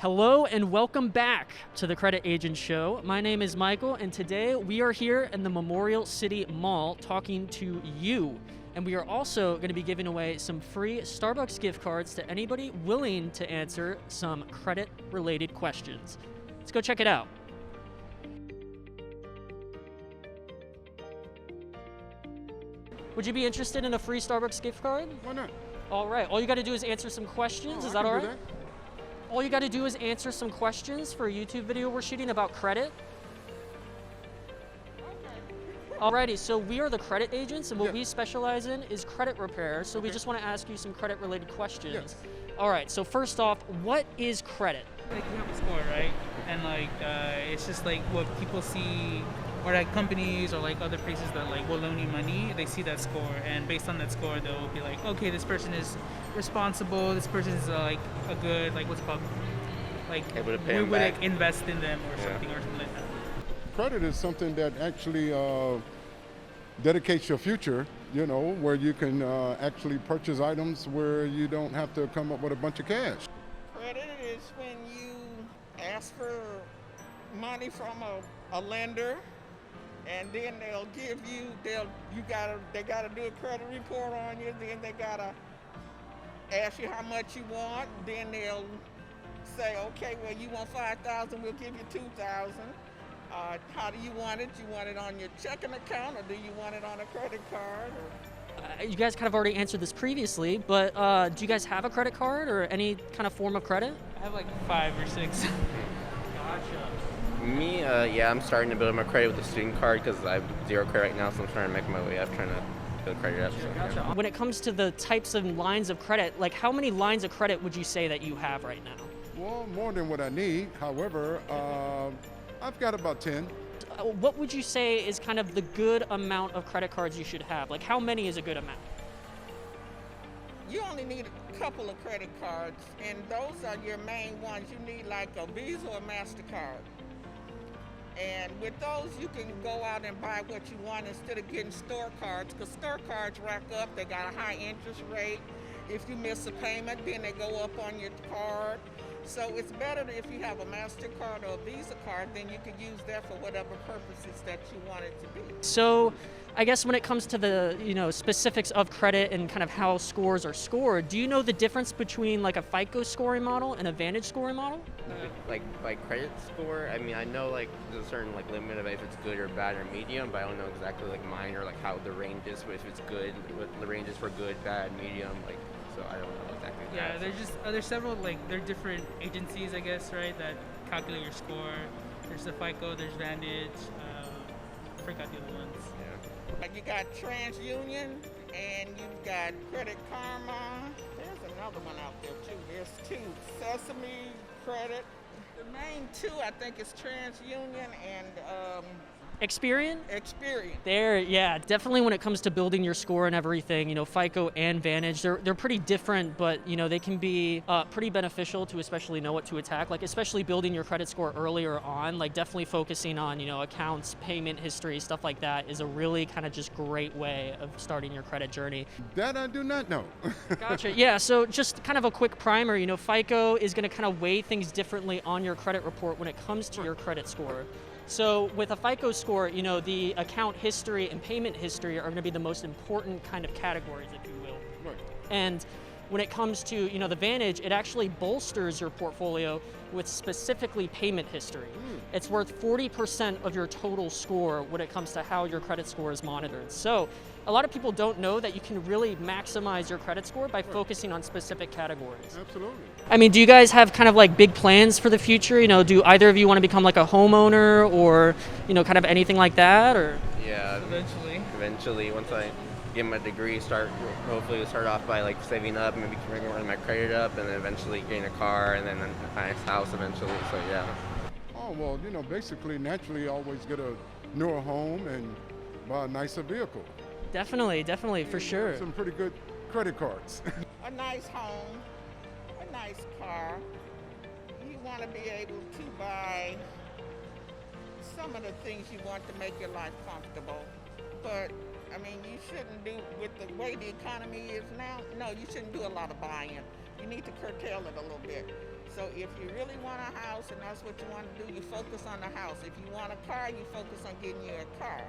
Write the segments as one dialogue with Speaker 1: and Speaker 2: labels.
Speaker 1: Hello and welcome back to the Credit Agent Show. My name is Michael, and today we are here in the Memorial City Mall talking to you. And we are also going to be giving away some free Starbucks gift cards to anybody willing to answer some credit-related questions. Let's go check it out. Would you be interested in a free Starbucks gift card?
Speaker 2: Why not?
Speaker 1: All right. All you got to do is answer some questions. Is that all right? All you got to do is answer some questions for a YouTube video we're shooting about credit. Alrighty, so we are the credit agents, and what we specialize in is credit repair. So we just want to ask you some credit-related questions.
Speaker 2: Yes.
Speaker 1: All right, so first off, what is credit?
Speaker 3: Like you have a score, right? And it's just like what people see, or like companies or like other places that like will loan you money, they see that score, and based on that score, they'll be like, okay, this person is responsible. This person is like a good, like what's it called, like
Speaker 4: able to pay
Speaker 3: we
Speaker 4: them
Speaker 3: would
Speaker 4: back.
Speaker 3: like, invest in them or something like that.
Speaker 2: Credit is something that actually dedicates your future, you know, where you can actually purchase items where you don't have to come up with a bunch of cash.
Speaker 5: Credit is when you ask for money from a lender, and then they'll give you, they gotta do a credit report on you, then they gotta ask you how much you want, then they'll say, okay, well, you want $5,000, we'll give you $2,000. How do you want it? You want it on your checking account, or do you want it on a credit card?
Speaker 1: You guys kind of already answered this previously, but do you guys have a credit card or any kind of form of credit?
Speaker 3: I have like 5 or 6.
Speaker 1: Gotcha.
Speaker 4: Me, I'm starting to build my credit with a student card because I have zero credit right now, so I'm trying to make my way up, trying to build credit up.
Speaker 1: Gotcha. When it comes to the types of lines of credit, like how many lines of credit would you say that you have right now?
Speaker 2: Well, more than what I need. However, I've got about 10.
Speaker 1: What would you say is kind of the good amount of credit cards you should have? Like how many is a good amount?
Speaker 5: You only need a couple of credit cards, and those are your main ones. You need like a Visa or MasterCard. And with those, you can go out and buy what you want instead of getting store cards, because store cards rack up. They got a high interest rate. If you miss a payment, then they go up on your card. So it's better if you have a MasterCard or a Visa card, then you can use that for whatever purposes that you want it to be.
Speaker 1: So I guess when it comes to the specifics of credit and kind of how scores are scored, do you know the difference between like a FICO scoring model and a Vantage scoring model?
Speaker 4: Like by credit score, I mean, I know like there's a certain like limit of if it's good or bad or medium, but I don't know exactly like mine or like how the range is. If it's good, what the range is for good, bad, medium, like. So I don't know exactly.
Speaker 3: Yeah, there's several they're different agencies, I guess, right, that calculate your score. There's the FICO, there's Vantage, I forgot the other ones.
Speaker 4: Yeah.
Speaker 5: You got TransUnion, and you've got Credit Karma. There's another one out there too. There's 2. Sesame Credit. The main 2, I think, is TransUnion and
Speaker 1: Experian?
Speaker 5: Experian.
Speaker 1: Definitely when it comes to building your score and everything, FICO and Vantage, they're pretty different, but they can be pretty beneficial to especially know what to attack, like especially building your credit score earlier on, like definitely focusing on, accounts, payment history, stuff like that is a really kind of just great way of starting your credit journey.
Speaker 2: That I do not know.
Speaker 1: Gotcha. Yeah, so just kind of a quick primer, FICO is going to kind of weigh things differently on your credit report when it comes to your credit score. So with a FICO score, the account history and payment history are going to be the most important kind of categories, if you will.
Speaker 2: Right.
Speaker 1: And when it comes to the Vantage, it actually bolsters your portfolio with specifically payment history. It's worth 40% of your total score when it comes to how your credit score is monitored. So a lot of people don't know that you can really maximize your credit score by focusing on specific categories.
Speaker 2: Absolutely.
Speaker 1: I mean, do you guys have kind of like big plans for the future? Do either of you want to become like a homeowner or, kind of anything like that, or?
Speaker 4: Yeah. Eventually, once I get my degree, hopefully start off by like saving up, maybe running my credit up, and then eventually getting a car, and then a nice house eventually. So yeah.
Speaker 2: Oh, well, basically, naturally, always get a newer home and buy a nicer vehicle.
Speaker 1: Definitely, for sure.
Speaker 2: Some pretty good credit cards.
Speaker 5: A nice home, a nice car. You want to be able to buy some of the things you want to make your life comfortable. But, I mean, you shouldn't do, with the way the economy is now, no, you shouldn't do a lot of buying. You need to curtail it a little bit. So if you really want a house and that's what you want to do, you focus on the house. If you want a car, you focus on getting you a car.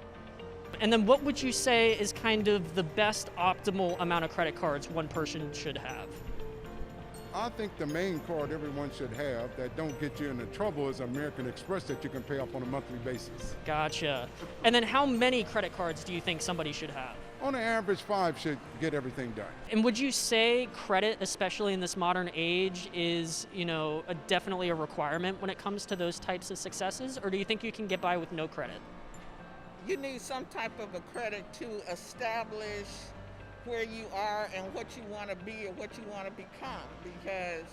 Speaker 1: And then what would you say is kind of the best optimal amount of credit cards one person should have?
Speaker 2: I think the main card everyone should have that don't get you into trouble is American Express that you can pay off on a monthly basis.
Speaker 1: Gotcha. And then how many credit cards do you think somebody should have?
Speaker 2: On an average, 5 should get everything done.
Speaker 1: And would you say credit, especially in this modern age, is, definitely a requirement when it comes to those types of successes? Or do you think you can get by with no credit?
Speaker 5: You need some type of a credit to establish where you are and what you want to be or what you want to become, because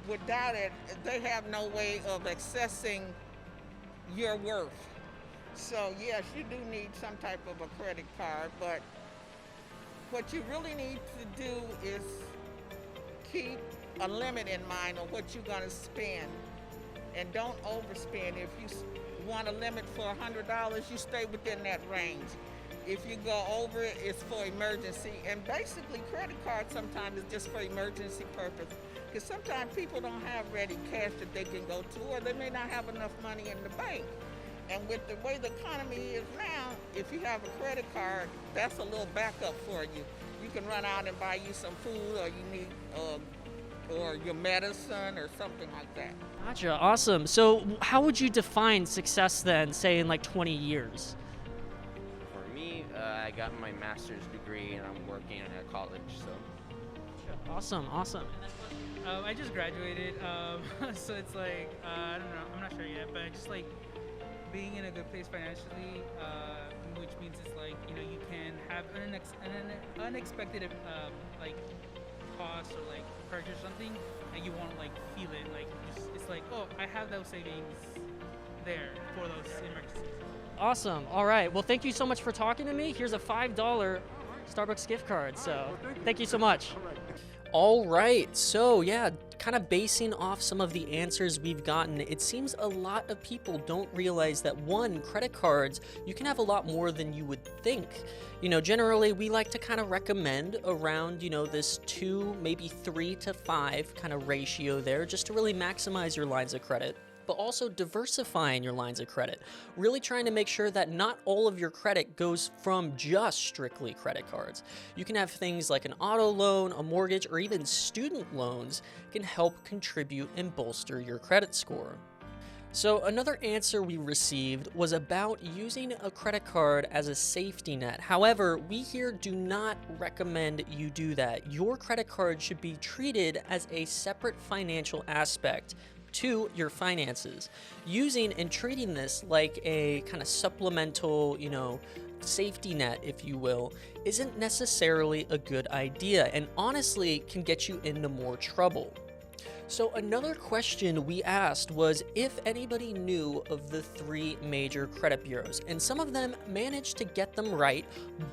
Speaker 5: without it, they have no way of accessing your worth. So yes, you do need some type of a credit card, but what you really need to do is keep a limit in mind of what you're going to spend, and don't overspend. If you want a limit for $100, you stay within that range. If you go over it, it's for emergency. And basically, credit cards sometimes is just for emergency purpose. Because sometimes people don't have ready cash that they can go to, or they may not have enough money in the bank. And with the way the economy is now, if you have a credit card, that's a little backup for you. You can run out and buy you some food, or you need, or your medicine, or something like that.
Speaker 1: Gotcha. Awesome. So how would you define success then, say in like 20 years?
Speaker 4: For me, I got my master's degree and I'm working at college, so.
Speaker 1: Awesome.
Speaker 3: I just graduated, so it's like, I don't know, I'm not sure yet, but just like being in a good place financially, which means it's like, you can have an unexpected like cost or like purchase something and you won't like feel it, like it's like, oh, I have those savings there for those emergencies.
Speaker 1: Awesome. All right. Well, thank you so much for talking to me. Here's a $5 Starbucks gift card. So thank you so much. All right. So yeah, kind of basing off some of the answers we've gotten, it seems a lot of people don't realize that one, credit cards, you can have a lot more than you would think. Generally we like to kind of recommend around, this 2, maybe 3 to 5 kind of ratio there, just to really maximize your lines of credit, but also diversifying your lines of credit. Really trying to make sure that not all of your credit goes from just strictly credit cards. You can have things like an auto loan, a mortgage, or even student loans can help contribute and bolster your credit score. So another answer we received was about using a credit card as a safety net. However, we here do not recommend you do that. Your credit card should be treated as a separate financial aspect to your finances, using and treating this like a kind of supplemental, safety net, if you will, isn't necessarily a good idea, and honestly can get you into more trouble. So another question we asked was if anybody knew of the 3 major credit bureaus, and some of them managed to get them right,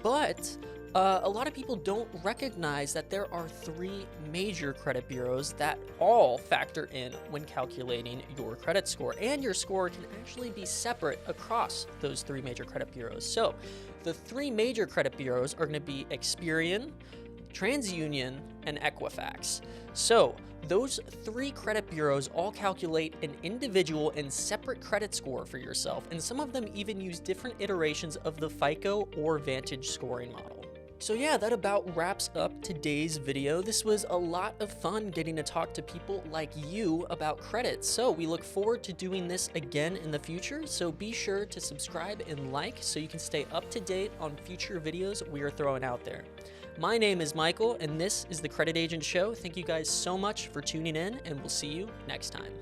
Speaker 1: but a lot of people don't recognize that there are 3 major credit bureaus that all factor in when calculating your credit score, and your score can actually be separate across those 3 major credit bureaus. So the 3 major credit bureaus are going to be Experian, TransUnion, and Equifax. So those 3 credit bureaus all calculate an individual and separate credit score for yourself, and some of them even use different iterations of the FICO or Vantage scoring model. So yeah, that about wraps up today's video. This was a lot of fun getting to talk to people like you about credit. So we look forward to doing this again in the future. So be sure to subscribe and like so you can stay up to date on future videos we are throwing out there. My name is Michael, and this is the Credit Agent Show. Thank you guys so much for tuning in, and we'll see you next time.